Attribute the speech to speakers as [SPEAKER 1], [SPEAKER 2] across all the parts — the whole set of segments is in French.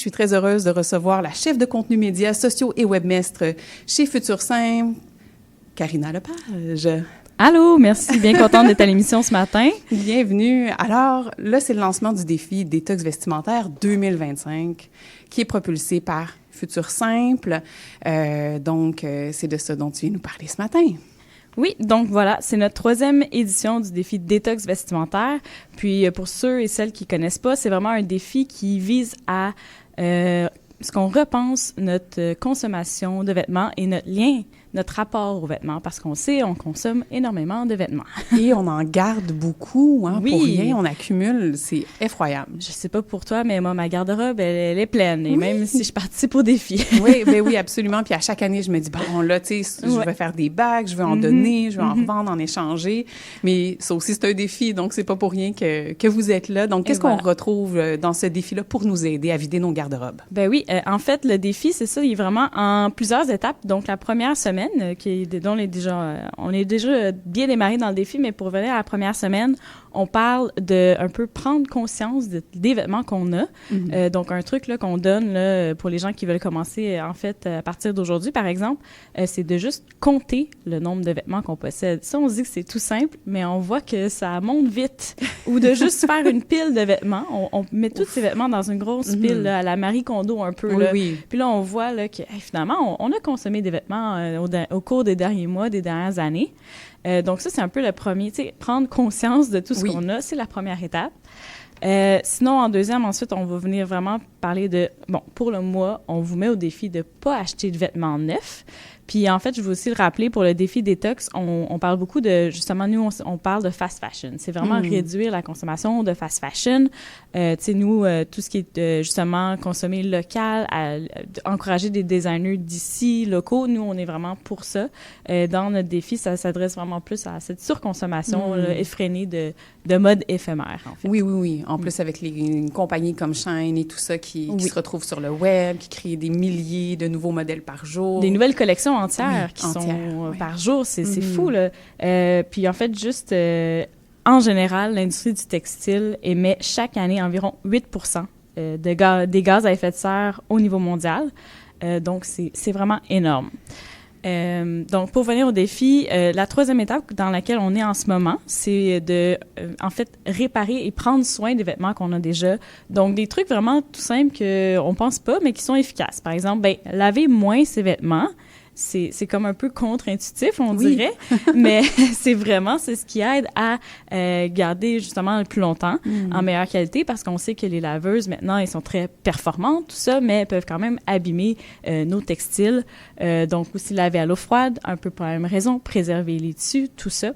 [SPEAKER 1] Je suis très heureuse de recevoir la chef de contenu médias sociaux et webmestre chez Futur Simple, Karina Lepage.
[SPEAKER 2] Allô, merci, bien contente d'être à l'émission ce matin.
[SPEAKER 1] Bienvenue. Alors, là, c'est le lancement du défi Détox vestimentaire 2025 qui est propulsé par Futur Simple. Donc, c'est de ça dont tu viens nous parler ce matin.
[SPEAKER 2] Oui, donc voilà, c'est notre 3e édition du défi Détox vestimentaire. Puis, pour ceux et celles qui connaissent pas, c'est vraiment un défi qui vise à ce qu'on repense notre consommation de vêtements et notre lien, notre rapport aux vêtements, parce qu'on sait, on consomme énormément de vêtements.
[SPEAKER 1] Et on en garde beaucoup, hein,
[SPEAKER 2] oui.
[SPEAKER 1] Pour rien, on accumule, c'est effroyable.
[SPEAKER 2] Je sais pas pour toi, mais moi, ma garde-robe, elle est pleine, et même si je participe au défi.
[SPEAKER 1] Oui, ben oui, absolument. Puis à chaque année, je me dis, bon, là, tu sais, je vais faire des bagues, je vais en donner, je vais en revendre, en échanger. Mais ça aussi, c'est un défi, donc c'est pas pour rien que vous êtes là. Donc, qu'est-ce qu'on retrouve dans ce défi-là pour nous aider à vider nos garde-robes?
[SPEAKER 2] Ben oui, en fait, le défi, c'est ça, il est vraiment en plusieurs étapes. Donc, la première semaine, dont on est déjà bien démarré dans le défi, mais pour venir à la première semaine, on parle de un peu prendre conscience des vêtements qu'on a. Donc, un truc là, qu'on donne là, pour les gens qui veulent commencer, en fait, à partir d'aujourd'hui, par exemple, c'est de juste compter le nombre de vêtements qu'on possède. Ça, on se dit que c'est tout simple, mais on voit que ça monte vite. Ou de juste faire une pile de vêtements. On met tous ces vêtements dans une grosse pile, là, à la Marie Kondo un peu. Là.
[SPEAKER 1] Oui.
[SPEAKER 2] Puis là, on voit là, que finalement, on a consommé des vêtements au cours des derniers mois, des dernières années. Donc ça, c'est un peu le premier, tu sais, prendre conscience de tout ce qu'on a, c'est la première étape. Sinon, en deuxième, ensuite, on va venir vraiment parler de, bon, pour le mois, on vous met au défi de ne pas acheter de vêtements neufs. Puis, en fait, je veux aussi le rappeler, pour le défi détox, on parle beaucoup de, justement, nous, on parle de fast fashion. C'est vraiment réduire la consommation de fast fashion. Tu sais, nous, tout ce qui est, justement, consommer local, encourager des designers d'ici, locaux, nous, on est vraiment pour ça. Dans notre défi, ça s'adresse vraiment plus à cette surconsommation là, effrénée de mode éphémère, en fait.
[SPEAKER 1] Oui. En plus, avec les compagnies comme Shine et tout ça qui se retrouvent sur le web, qui créent des milliers de nouveaux modèles par jour.
[SPEAKER 2] Des nouvelles collections entières sont par jour. C'est fou, là. Puis, en fait, juste, en général, l'industrie du textile émet chaque année environ 8% des gaz à effet de serre au niveau mondial. Donc, c'est vraiment énorme. Donc, pour venir au défi, la 3e étape dans laquelle on est en ce moment, c'est de, en fait, réparer et prendre soin des vêtements qu'on a déjà. Donc, des trucs vraiment tout simples qu'on pense pas, mais qui sont efficaces. Par exemple, laver moins ses vêtements. C'est comme un peu contre-intuitif, on dirait, mais c'est ce qui aide à garder justement plus longtemps en meilleure qualité, parce qu'on sait que les laveuses, maintenant, elles sont très performantes, tout ça, mais elles peuvent quand même abîmer nos textiles. Donc aussi laver à l'eau froide, un peu pour la même raison, préserver les tissus, tout ça.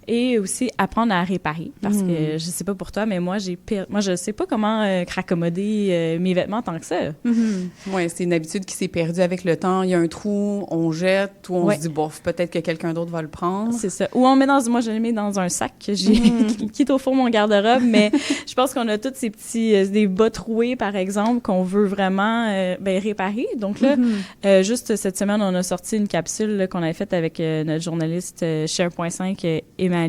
[SPEAKER 2] Et aussi apprendre à réparer, parce que je sais pas pour toi, mais moi je sais pas comment raccommoder mes vêtements tant que ça.
[SPEAKER 1] Oui, c'est une habitude qui s'est perdue avec le temps. Il y a un trou, on jette, ou on se dit, bof, peut-être que quelqu'un d'autre va le prendre.
[SPEAKER 2] C'est ça. Ou moi je le mets dans un sac que j'ai, qui est au fond de mon garde-robe, mais je pense qu'on a tous ces petits, des bas troués, par exemple, qu'on veut vraiment réparer. Donc là, juste cette semaine, on a sorti une capsule là, qu'on avait faite avec notre journaliste Share.5, Émilie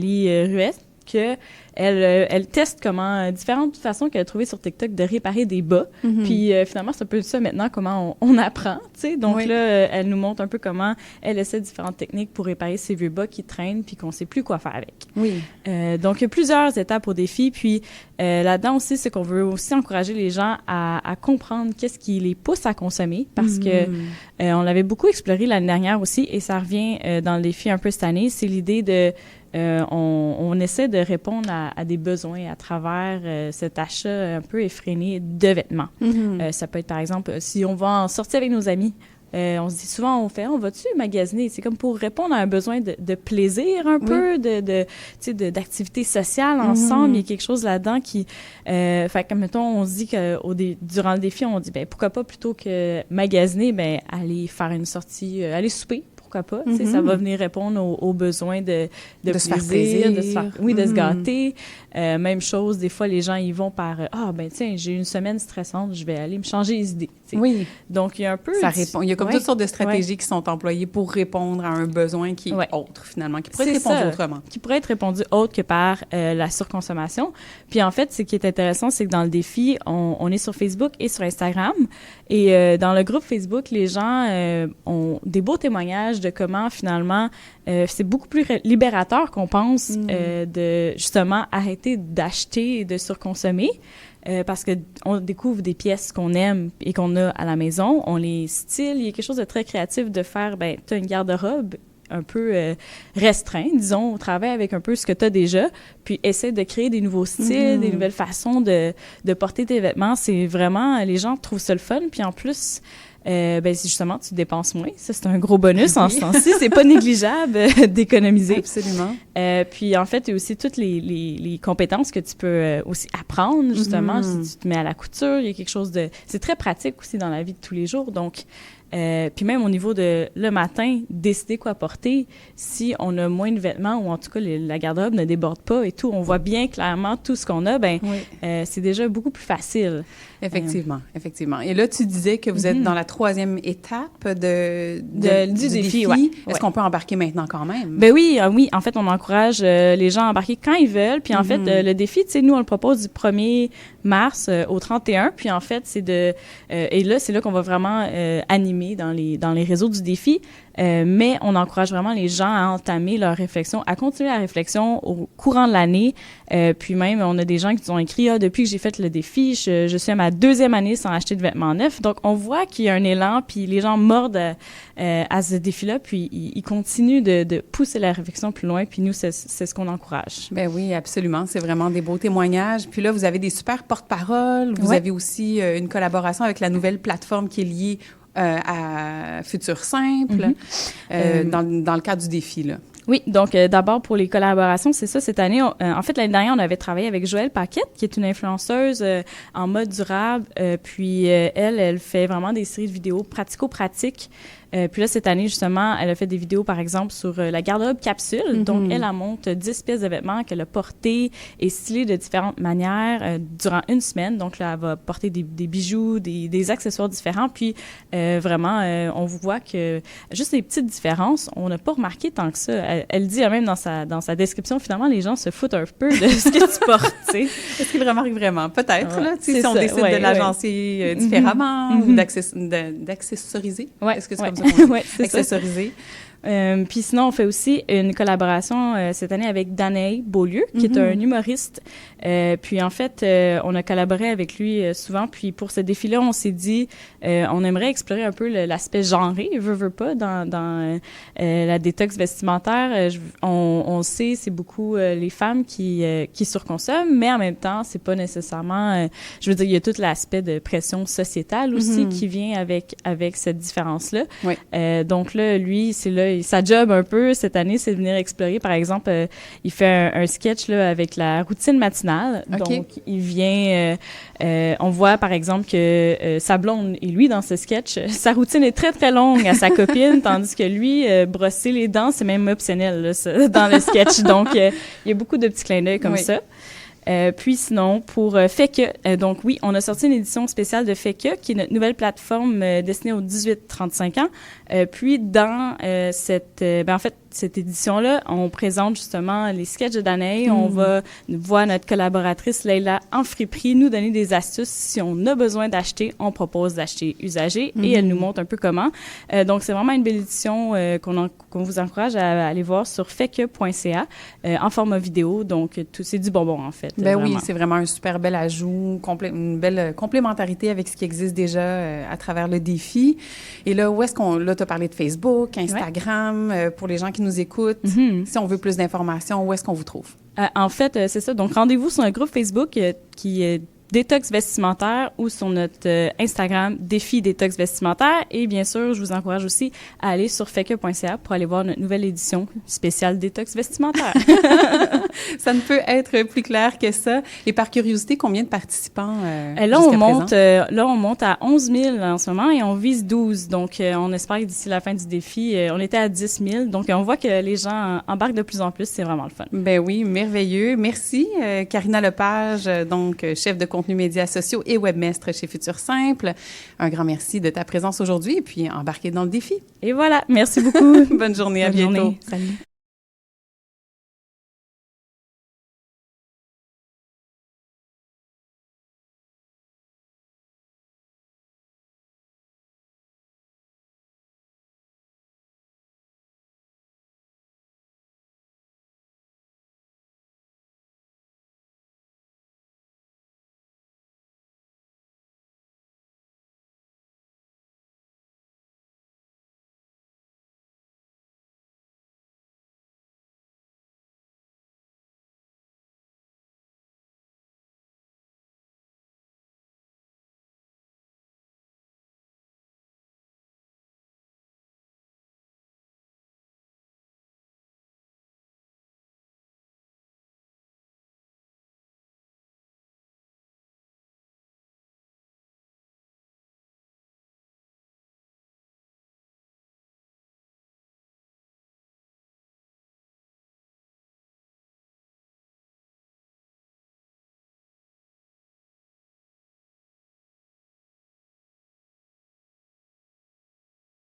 [SPEAKER 2] Ruet, qu'elle teste comment différentes façons qu'elle a trouvées sur TikTok de réparer des bas. Puis finalement, c'est un peu ça maintenant, comment on apprend, tu sais. Donc là, elle nous montre un peu comment elle essaie différentes techniques pour réparer ces vieux bas qui traînent puis qu'on sait plus quoi faire avec. Donc, il y a plusieurs étapes au défi. Puis là-dedans aussi, c'est qu'on veut aussi encourager les gens à comprendre qu'est-ce qui les pousse à consommer, parce que on l'avait beaucoup exploré l'année dernière aussi, et ça revient dans le défi un peu cette année. C'est l'idée de on essaie de répondre à des besoins à travers cet achat un peu effréné de vêtements. Ça peut être, par exemple, si on va en sortir avec nos amis, on se dit souvent, on va-tu magasiner? C'est comme pour répondre à un besoin de plaisir un peu, d'activité sociale ensemble. Il y a quelque chose là-dedans qui... fait que, mettons, on se dit que durant le défi, on dit, pourquoi pas, plutôt que magasiner, aller faire une sortie, aller souper, pourquoi pas. Ça va venir répondre aux besoins de
[SPEAKER 1] se faire plaisir,
[SPEAKER 2] de se gâter. Même chose, des fois, les gens y vont par « Ah, ben tiens, j'ai une semaine stressante, je vais aller me changer les idées. »
[SPEAKER 1] Oui.
[SPEAKER 2] Donc, il y a un peu...
[SPEAKER 1] Il y a comme toutes sortes de stratégies qui sont employées pour répondre à un besoin qui est autre, finalement, qui pourrait être répondu autrement. Qui pourrait être répondu
[SPEAKER 2] autre que par la surconsommation. Puis en fait, ce qui est intéressant, c'est que dans le défi, on est sur Facebook et sur Instagram. Et dans le groupe Facebook, les gens ont des beaux témoignages de comment, finalement, c'est beaucoup plus libérateur qu'on pense de, justement, arrêter d'acheter et de surconsommer. Parce qu'on découvre des pièces qu'on aime et qu'on a à la maison, on les style. Il y a quelque chose de très créatif de faire, ben, tu as une garde-robe un peu restreint, disons, on travaille avec un peu ce que tu as déjà, puis essaie de créer des nouveaux styles, des nouvelles façons de porter tes vêtements. C'est vraiment, les gens trouvent ça le fun, puis en plus, ben justement, tu dépenses moins. Ça, c'est un gros bonus en ce sens-ci. C'est pas négligeable d'économiser.
[SPEAKER 1] Absolument.
[SPEAKER 2] Puis, en fait, il y a aussi toutes les compétences que tu peux aussi apprendre, justement, si tu te mets à la couture. Il y a quelque chose de... C'est très pratique aussi dans la vie de tous les jours. Donc, puis même au niveau de le matin, décider quoi porter, si on a moins de vêtements ou en tout cas la garde-robe ne déborde pas et tout, on voit bien clairement tout ce qu'on a, ben c'est déjà beaucoup plus facile.
[SPEAKER 1] Effectivement, effectivement. Et là, tu disais que vous êtes dans la 3e étape du défi. Ouais. Est-ce qu'on peut embarquer maintenant quand même?
[SPEAKER 2] Ben oui, oui. En fait, on encourage les gens à embarquer quand ils veulent. Puis en fait, le défi, tu sais, nous, on le propose du 1er mars au 31. Puis en fait, et là, c'est là qu'on va vraiment animer dans les réseaux du défi. Mais on encourage vraiment les gens à entamer leur réflexion, à continuer la réflexion au courant de l'année. Puis même, on a des gens qui nous ont écrit « Ah, depuis que j'ai fait le défi, je suis à ma 2e année sans acheter de vêtements neufs. » Donc, on voit qu'il y a un élan, puis les gens mordent à ce défi-là, puis ils continuent de pousser la réflexion plus loin. Puis nous, c'est ce qu'on encourage.
[SPEAKER 1] Ben oui, absolument. C'est vraiment des beaux témoignages. Puis là, vous avez des super porte-paroles. Vous avez aussi une collaboration avec la nouvelle plateforme qui est liée à Futur Simple, dans le cadre du défi, là.
[SPEAKER 2] Oui, donc d'abord pour les collaborations, c'est ça, cette année, en fait, l'année dernière, on avait travaillé avec Joëlle Paquette, qui est une influenceuse en mode durable, puis elle fait vraiment des séries de vidéos pratico-pratiques. Puis là, cette année, justement, elle a fait des vidéos, par exemple, sur la garde-robe capsule. Donc, elle monte 10 pièces de vêtements qu'elle a portées et stylées de différentes manières durant une semaine. Donc, là, elle va porter des bijoux, des accessoires différents. Puis, vraiment, on voit que juste les petites différences, on n'a pas remarqué tant que ça. Elle dit même dans sa description, finalement, les gens se foutent un peu de ce que tu portes, tu sais.
[SPEAKER 1] Est-ce qu'ils remarquent vraiment? Peut-être, là. Si on décide de l'agencer différemment ou d'accessoriser.
[SPEAKER 2] Ouais,
[SPEAKER 1] est-ce que c'est comme ça?
[SPEAKER 2] Ouais, c'est accessorisé. Puis sinon, on fait aussi une collaboration cette année avec Danae Beaulieu, qui est un humoriste. Puis en fait, on a collaboré avec lui souvent. Puis pour ce défi-là, on s'est dit, on aimerait explorer un peu l'aspect genré, veut pas, dans la détox vestimentaire. On sait, c'est beaucoup les femmes qui surconsomment, mais en même temps, c'est pas nécessairement... je veux dire, il y a tout l'aspect de pression sociétale aussi qui vient avec cette différence-là.
[SPEAKER 1] Oui.
[SPEAKER 2] Donc là, lui, c'est là, sa job un peu cette année, c'est de venir explorer. Par exemple, il fait un sketch là avec la routine matinale. Okay. Donc, il vient... on voit, par exemple, que sa blonde et lui, dans ce sketch, sa routine est très, très longue à sa copine, tandis que lui, brosser les dents, c'est même optionnel là, dans le sketch. Donc, il y a beaucoup de petits clins d'œil comme ça. Puis sinon, pour Fait que, donc oui, on a sorti une édition spéciale de Fait que, qui est notre nouvelle plateforme destinée aux 18-35 ans. Puis dans en fait, cette édition-là, on présente justement les sketchs de Danae. On va voir notre collaboratrice Leila en friperie nous donner des astuces. Si on a besoin d'acheter, on propose d'acheter usagé et elle nous montre un peu comment. Donc, c'est vraiment une belle édition qu'on vous encourage à aller voir sur faitque.ca en format vidéo. Donc, c'est du bonbon, en fait.
[SPEAKER 1] Ben oui, c'est vraiment un super bel ajout, une belle complémentarité avec ce qui existe déjà à travers le défi. Et là, où est-ce qu'on... Là, tu as parlé de Facebook, Instagram, pour les gens qui nous écoutent. Si on veut plus d'informations, où est-ce qu'on vous trouve?
[SPEAKER 2] En fait, c'est ça. Donc, rendez-vous sur un groupe Facebook qui Détox vestimentaire ou sur notre Instagram Défi Détox vestimentaire. Et bien sûr, je vous encourage aussi à aller sur feke.ca pour aller voir notre nouvelle édition spéciale Détox vestimentaire.
[SPEAKER 1] Ça ne peut être plus clair que ça. Et par curiosité, combien de participants
[SPEAKER 2] là, on monte à 11 000 en ce moment et on vise 12. Donc, on espère que d'ici la fin du défi, on était à 10 000. Donc, on voit que les gens embarquent de plus en plus. C'est vraiment le fun.
[SPEAKER 1] Ben oui, merveilleux. Merci, Karina Lepage, donc chef de contenu médias sociaux et webmestre chez Futur Simple. Un grand merci de ta présence aujourd'hui et puis embarquez dans le défi.
[SPEAKER 2] Et voilà. Merci beaucoup.
[SPEAKER 1] Bonne journée. À bientôt.
[SPEAKER 2] Salut.